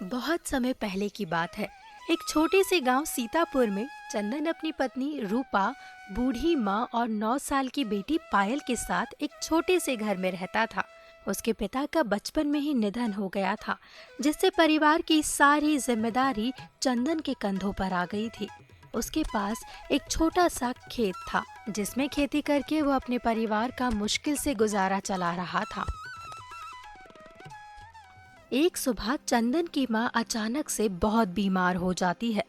बहुत समय पहले की बात है। एक छोटे से गांव सीतापुर में चंदन अपनी पत्नी रूपा, बूढ़ी माँ और 9 साल की बेटी पायल के साथ एक छोटे से घर में रहता था। उसके पिता का बचपन में ही निधन हो गया था, जिससे परिवार की सारी जिम्मेदारी चंदन के कंधों पर आ गई थी। उसके पास एक छोटा सा खेत था, जिसमें खेती करके वो अपने परिवार का मुश्किल से गुजारा चला रहा था। एक सुबह चंदन की माँ अचानक से बहुत बीमार हो जाती है।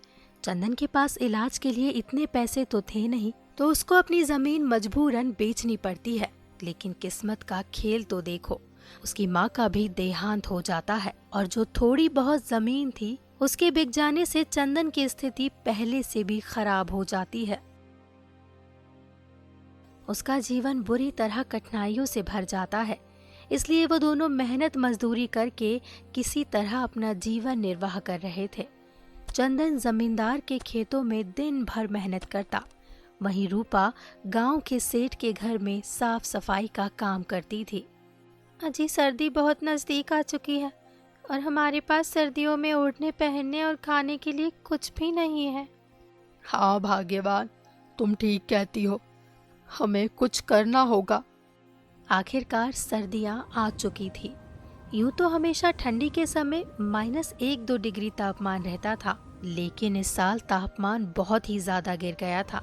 चंदन के पास इलाज के लिए इतने पैसे तो थे नहीं, तो उसको अपनी जमीन मजबूरन बेचनी पड़ती है। लेकिन किस्मत का खेल तो देखो, उसकी माँ का भी देहांत हो जाता है और जो थोड़ी बहुत जमीन थी उसके बिक जाने से चंदन की स्थिति पहले से भी खराब हो जाती है। उसका जीवन बुरी तरह कठिनाइयों से भर जाता है, इसलिए वो दोनों मेहनत मजदूरी करके किसी तरह अपना जीवन निर्वाह कर रहे थे। चंदन जमींदार के खेतों में दिन भर मेहनत करता, वहीं रूपा गांव के सेठ के घर में साफ सफाई का काम करती थी। अजी सर्दी बहुत नजदीक आ चुकी है और हमारे पास सर्दियों में ओढ़ने पहनने और खाने के लिए कुछ भी नहीं है। हाँ भाग्यवान, तुम ठीक कहती हो, हमें कुछ करना होगा। आखिरकार सर्दियां आ चुकी थी। यूं तो हमेशा ठंडी के समय -1-2 डिग्री तापमान रहता था, लेकिन इस साल तापमान बहुत ही ज्यादा गिर गया था,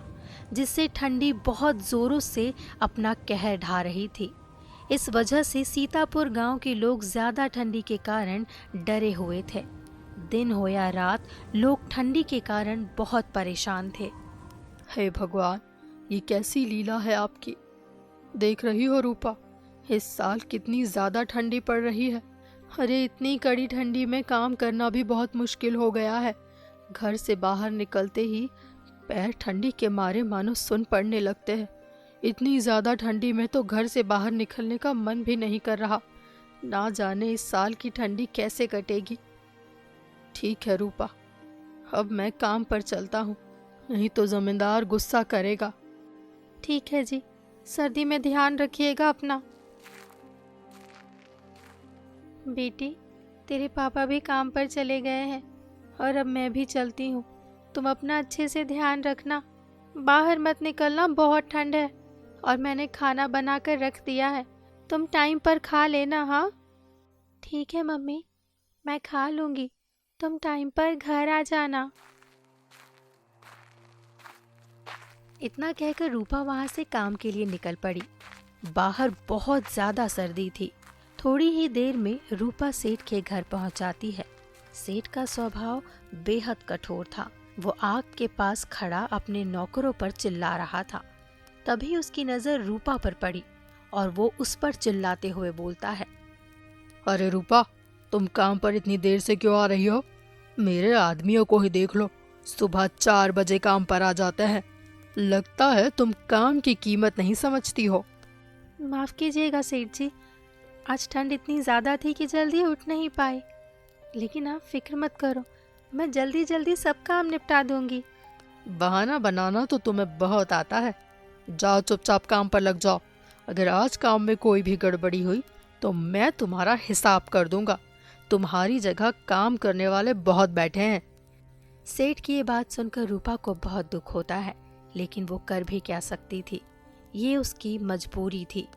जिससे ठंडी बहुत जोरों से अपना कहर ढा रही थी। इस वजह से सीतापुर गांव के लोग ज्यादा ठंडी के कारण डरे हुए थे। दिन हो या रात, लोग ठंडी के कारण बहुत परेशान थे। हे भगवान, ये कैसी लीला है आपकी। देख रही हो रूपा, इस साल कितनी ज्यादा ठंडी पड़ रही है। अरे इतनी कड़ी ठंडी में काम करना भी बहुत मुश्किल हो गया है। घर से बाहर निकलते ही पैर ठंडी के मारे मानो सुन पड़ने लगते हैं। इतनी ज्यादा ठंडी में तो घर से बाहर निकलने का मन भी नहीं कर रहा। ना जाने इस साल की ठंडी कैसे कटेगी। ठीक है रूपा, अब मैं काम पर चलता हूँ, नहीं तो जमींदार गुस्सा करेगा। ठीक है जी, सर्दी में ध्यान रखिएगा अपना। बेटी, तेरे पापा भी काम पर चले गए हैं और अब मैं भी चलती हूँ। तुम अपना अच्छे से ध्यान रखना, बाहर मत निकलना, बहुत ठंड है और मैंने खाना बना कर रख दिया है, तुम टाइम पर खा लेना। हाँ ठीक है मम्मी, मैं खा लूँगी, तुम टाइम पर घर आ जाना। इतना कहकर रूपा वहां से काम के लिए निकल पड़ी। बाहर बहुत ज्यादा सर्दी थी। थोड़ी ही देर में रूपा सेठ के घर पहुंच जाती है। सेठ का स्वभाव बेहद कठोर था। वो आग के पास खड़ा अपने नौकरों पर चिल्ला रहा था। तभी उसकी नजर रूपा पर पड़ी और वो उस पर चिल्लाते हुए बोलता है, अरे रूपा, तुम काम पर इतनी देर से क्यों आ रही हो? मेरे आदमियों को ही देख लो, सुबह 4 बजे काम पर आ जाते हैं। लगता है तुम काम की कीमत नहीं समझती हो। माफ कीजिएगा सेठ जी, आज ठंड इतनी ज्यादा थी कि जल्दी उठ नहीं पाए, लेकिन आप फिक्र मत करो, मैं जल्दी जल्दी सब काम निपटा दूंगी। बहाना बनाना तो तुम्हें बहुत आता है। जाओ चुपचाप काम पर लग जाओ। अगर आज काम में कोई भी गड़बड़ी हुई तो मैं तुम्हारा हिसाब कर दूंगा। तुम्हारी जगह काम करने वाले बहुत बैठे हैं। सेठ की ये बात सुनकर रूपा को बहुत दुख होता है, लेकिन वो कर भी क्या सकती थी, ये उसकी मजबूरी थी।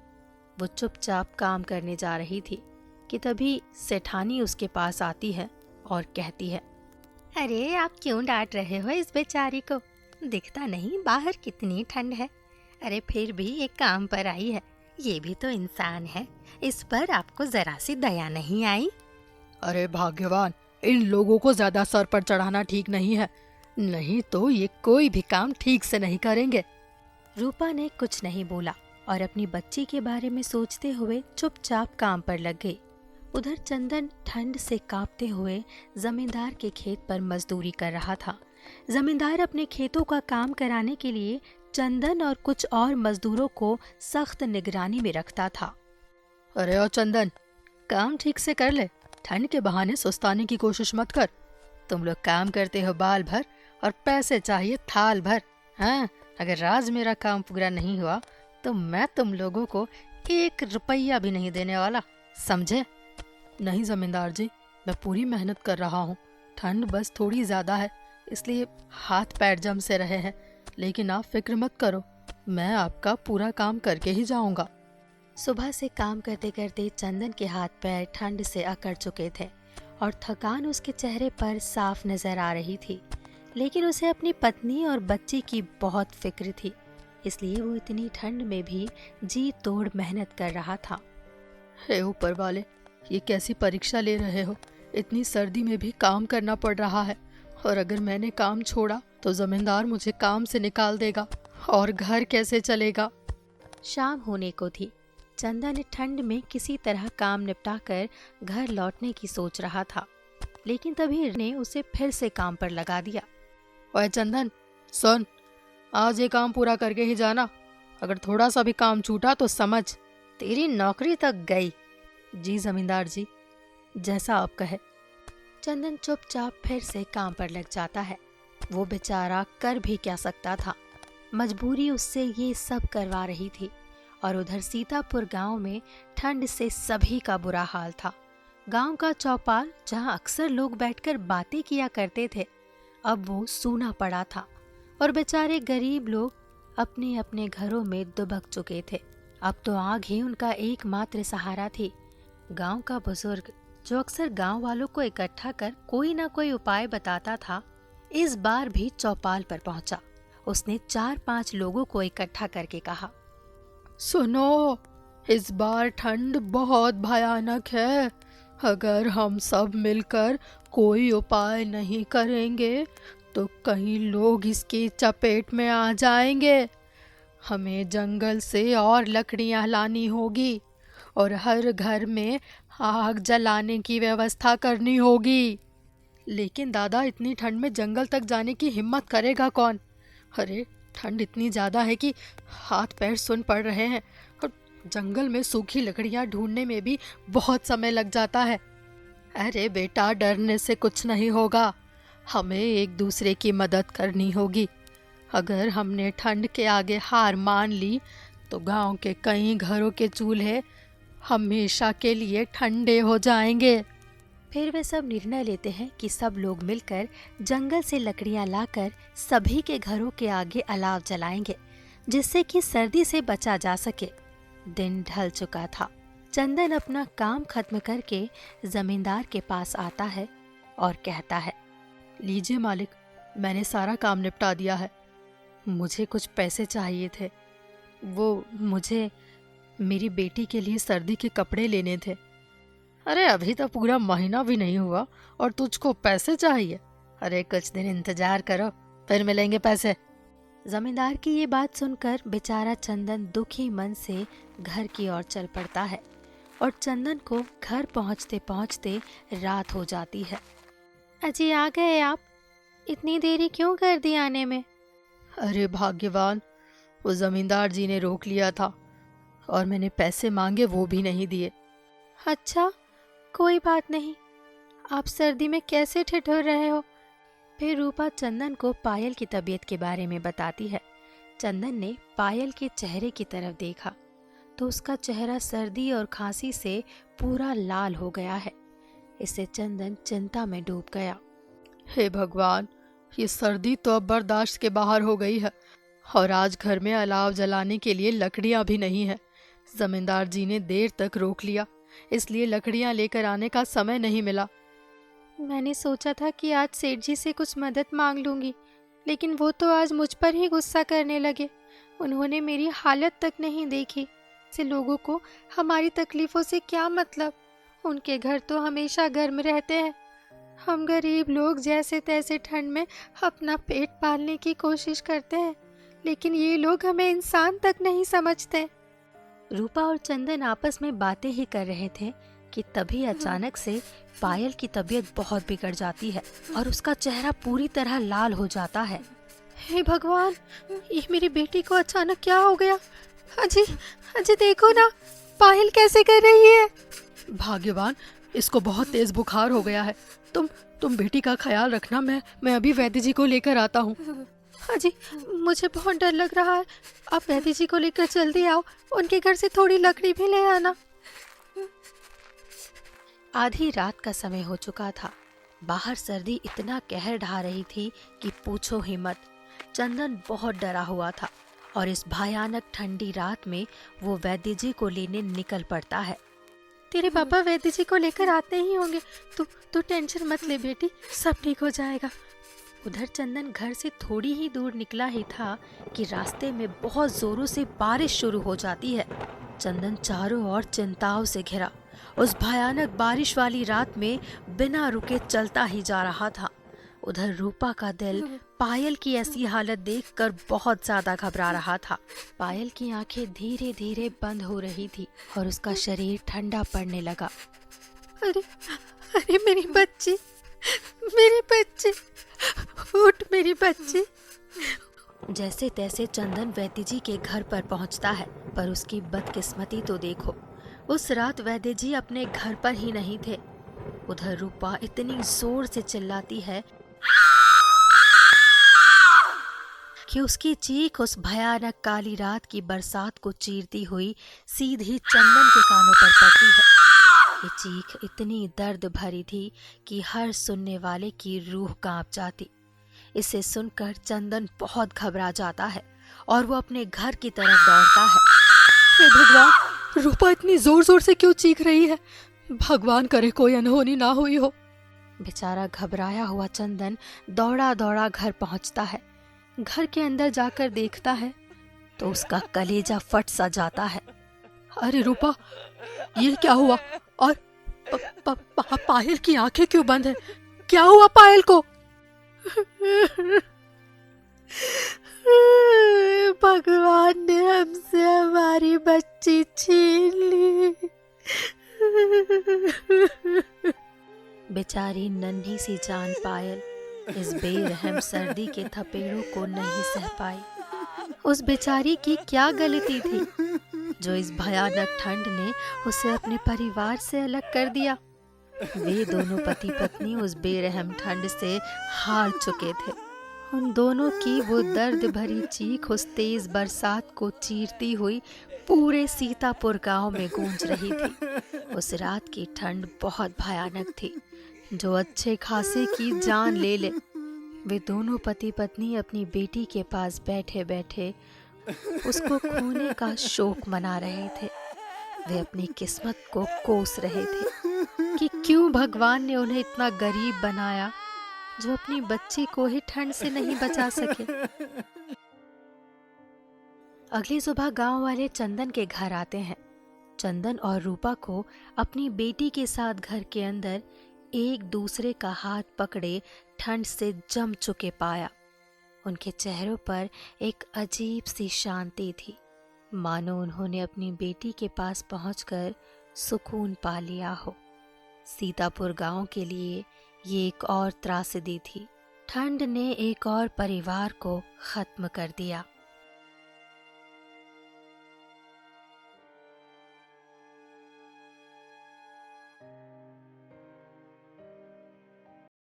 वो चुपचाप काम करने जा रही थी कि तभी सेठानी उसके पास आती है और कहती है, अरे आप क्यों डांट रहे हो इस बेचारी को? दिखता नहीं बाहर कितनी ठंड है। अरे फिर भी एक काम पर आई है, ये भी तो इंसान है, इस पर आपको जरा सी दया नहीं आई? अरे भाग्यवान, इन लोगों को ज्यादा सर पर चढ़ाना ठीक नहीं है, नहीं तो ये कोई भी काम ठीक से नहीं करेंगे। रूपा ने कुछ नहीं बोला और अपनी बच्ची के बारे में सोचते हुए चुपचाप काम पर लग गई। उधर चंदन ठंड से कांपते हुए जमींदार के खेत पर मजदूरी कर रहा था। जमींदार अपने खेतों का काम कराने के लिए चंदन और कुछ और मजदूरों को सख्त निगरानी में रखता था। अरे ओ चंदन, काम ठीक से कर ले, ठंड के बहाने सुस्ताने की कोशिश मत कर। तुम लोग काम करते हो बाल भर और पैसे चाहिए थाल भर। हाँ, अगर आज मेरा काम पूरा नहीं हुआ तो मैं तुम लोगों को 1 रुपया भी नहीं देने वाला, समझे? नहीं जमींदार जी, मैं पूरी मेहनत कर रहा हूँ। ठंड बस थोड़ी ज़्यादा है, इसलिए हाथ पैर जम से रहे हैं, लेकिन आप फिक्र मत करो, मैं आपका पूरा काम करके ही जाऊँगा। सुबह से काम करते करते चंदन के हाथ पैर ठंड से अकड़ चुके थे और थकान उसके चेहरे पर साफ नजर आ रही थी, लेकिन उसे अपनी पत्नी और बच्ची की बहुत फिक्र थी, इसलिए वो इतनी ठंड में भी जी तोड़ मेहनत कर रहा था। हे ऊपर वाले, ये कैसी परीक्षा ले रहे हो? इतनी सर्दी में भी काम करना पड़ रहा है, और अगर मैंने काम छोड़ा तो जमींदार मुझे काम से निकाल देगा, और घर कैसे चलेगा? शाम होने को थी। चंदन ठंड में किसी तरह काम निपटाकर घर लौटने की सोच रहा था, लेकिन तभी ने उसे फिर से काम पर लगा दिया। ओए चंदन, सुन, आज ये काम पूरा करके ही जाना। अगर थोड़ा सा भी काम छूटा तो समझ तेरी नौकरी तक गई। जी जमींदार जी, जैसा आप कहे। चंदन चुपचाप फिर से काम पर लग जाता है। वो बेचारा कर भी क्या सकता था, मजबूरी उससे ये सब करवा रही थी। और उधर सीतापुर गांव में ठंड से सभी का बुरा हाल था। गांव का चौपाल, जहां अक्सर लोग बैठकर बातें किया करते थे, अब वो सूना पड़ा था और बेचारे गरीब लोग अपने अपने घरों में दुबक चुके थे। अब तो आग ही उनका एकमात्र सहारा थी। गांव का बुजुर्ग, जो अक्सर गांव वालों को इकट्ठा कर कोई ना कोई उपाय बताता था, इस बार भी चौपाल पर पहुंचा। उसने 4-5 लोगों को इकट्ठा करके कहा, सुनो, इस बार ठंड बहुत भयानक है। अगर हम सब मिलकर कोई उपाय नहीं करेंगे तो कई लोग इसकी चपेट में आ जाएंगे। हमें जंगल से और लकड़ियां लानी होगी और हर घर में आग जलाने की व्यवस्था करनी होगी। लेकिन दादा, इतनी ठंड में जंगल तक जाने की हिम्मत करेगा कौन? अरे, ठंड इतनी ज़्यादा है कि हाथ पैर सुन पड़ रहे हैं, और जंगल में सूखी लकड़ियां ढूंढने में भी बहुत समय लग जाता है। अरे बेटा, डरने से कुछ नहीं होगा। हमें एक दूसरे की मदद करनी होगी। अगर हमने ठंड के आगे हार मान ली तो गांव के कई घरों के चूल्हे हमेशा के लिए ठंडे हो जाएंगे। फिर वे सब निर्णय लेते हैं कि सब लोग मिलकर जंगल से लकड़ियां लाकर सभी के घरों के आगे अलाव जलाएंगे, जिससे कि सर्दी से बचा जा सके। दिन ढल चुका था। चंदन अपना काम खत्म करके जमींदार के पास आता है और कहता है, लीजिए मालिक, मैंने सारा काम निपटा दिया है। मुझे कुछ पैसे चाहिए थे। वो मुझे मेरी बेटी के लिए सर्दी के कपड़े लेने थे। अरे, अभी तो पूरा महीना भी नहीं हुआ और तुझको पैसे चाहिए? अरे, कुछ दिन इंतजार करो, फिर मिलेंगे पैसे। जमींदार की ये बात सुनकर बेचारा चंदन दुखी मन से घर की ओर चल पड़ता है और चंदन को घर पहुंचते पहुंचते रात हो जाती है। अजी, आ गए आप? इतनी देरी क्यों कर दी आने में? अरे भाग्यवान, वो जमींदार जी ने रोक लिया था और मैंने पैसे मांगे, वो भी नहीं दिए। अच्छा, कोई बात नहीं। आप सर्दी में कैसे ठिठुर रहे हो? फिर रूपा चंदन को पायल की तबीयत के बारे में बताती है। चंदन ने पायल के चेहरे की तरफ देखा तो उसका चेहरा सर्दी और खांसी से पूरा लाल हो गया है। इससे चंदन चिंता में डूब गया। हे भगवान, ये सर्दी तो अब बर्दाश्त के बाहर हो गई है और आज घर में अलाव जलाने के लिए लकड़ियां भी नहीं है। जमींदार जी ने देर तक रोक लिया, इसलिए लकड़ियां लेकर आने का समय नहीं मिला। मैंने सोचा था कि आज सेठ जी से कुछ मदद मांग लूंगी, लेकिन वो तो आज मुझ पर ही गुस्सा करने लगे। उन्होंने मेरी हालत तक नहीं देखी। से लोगों को हमारी तकलीफों से क्या मतलब? उनके घर तो हमेशा गर्म रहते हैं। हम गरीब लोग जैसे तैसे ठंड में अपना पेट पालने की कोशिश करते हैं, लेकिन ये लोग हमें इंसान तक नहीं समझते। रूपा और चंदन आपस में बातें ही कर रहे थे कि तभी अचानक से पायल की तबीयत बहुत बिगड़ जाती है और उसका चेहरा पूरी तरह लाल हो जाता है। हे भगवान, ये मेरी बेटी को अचानक क्या हो गया? अजी, अजी देखो ना, पायल कैसे कर रही है। भाग्यवान, इसको बहुत तेज बुखार हो गया है। तुम बेटी का ख्याल रखना, मैं अभी वैद्य जी को लेकर आता हूँ। अजी, मुझे बहुत डर लग रहा है। आप वैद्य जी को लेकर जल्दी आओ, उनके घर से थोड़ी लकड़ी भी ले आना। आधी रात का समय हो चुका था। बाहर सर्दी इतना कहर ढा रही थी कि पूछो ही मत। चंदन बहुत डरा हुआ था और इस भयानक ठंडी रात में वो वैद्य जी को लेने निकल पड़ता है। तेरे पापा वैद्य जी को लेकर आते ही होंगे, तू टेंशन मत ले बेटी, सब ठीक हो जाएगा। उधर चंदन घर से थोड़ी ही दूर निकला ही था कि रास्ते में बहुत जोरों से बारिश शुरू हो जाती है। चंदन चारों ओर चिंताओं से घिरा उस भयानक बारिश वाली रात में बिना रुके चलता ही जा रहा था। उधर रूपा का दिल पायल की ऐसी हालत देखकर बहुत ज्यादा घबरा रहा था। पायल की आंखें धीरे धीरे बंद हो रही थी और उसका शरीर ठंडा पड़ने लगा। अरे अरे मेरी बच्ची, उठ मेरी बच्ची। जैसे तैसे चंदन वैद्य जी के घर पर पहुंचता है, पर उसकी बदकिस्मती तो देखो, उस रात वैद्य जी अपने घर पर ही नहीं थे। उधर रूपा इतनी जोर से चिल्लाती है कि उसकी चीख उस भयानक काली रात की बरसात को चीरती हुई सीधी चंदन के कानों पर पड़ती है। ये चीख इतनी दर्द भरी थी कि हर सुनने वाले की रूह कांप जाती। इसे सुनकर चंदन बहुत घबरा जाता है और वो अपने घर की तरफ दौड़ता है। हे भगवान, रूपा इतनी जोर जोर से क्यों चीख रही है? भगवान करे कोई अनहोनी ना हुई हो। बेचारा घबराया हुआ चंदन दौड़ा दौड़ा घर पहुंचता है। घर के अंदर जाकर देखता है तो उसका कलेजा फट सा जाता है। अरे रूपा, ये क्या हुआ? और पायल की आंखें क्यों बंद है? क्या हुआ पायल को? भगवान ने हमसे हमारी बच्ची छीन ली। बेचारी नन्ही सी जान पायल इस बेरहम सर्दी के थपेड़ों को नहीं सह पाई। उस बेचारी की क्या गलती थी जो इस भयानक ठंड ने उसे अपने परिवार से अलग कर दिया। वे दोनों पति पत्नी उस बेरहम ठंड से हार चुके थे। उन दोनों की वो दर्द भरी चीख उस तेज बरसात को चीरती हुई पूरे सीतापुर गांव में गूंज रही थी। उस रात की ठंड बहुत भयानक थी जो अच्छे खासे की जान ले ले। वे दोनों पति पत्नी अपनी बेटी के पास बैठे बैठे उसको खोने का शोक मना रहे थे। वे अपनी किस्मत को कोस रहे थे कि क्यों भगवान ने उन्हें इतना गरीब बनाया जो अपनी बच्ची को ही ठंड से नहीं बचा सके। अगली सुबह गांव वाले चंदन के घर आते हैं। चंदन और रूपा को अपनी बेटी के साथ घर के अंदर एक दूसरे का हाथ पकड़े ठंड से जम चुके पाया। उनके चेहरों पर एक अजीब सी शांति थी, मानो उन्होंने अपनी बेटी के पास पहुंचकर सुकून पा लिया हो। सीतापुर गांव के लिए ये एक और त्रासदी थी। ठंड ने एक और परिवार को खत्म कर दिया।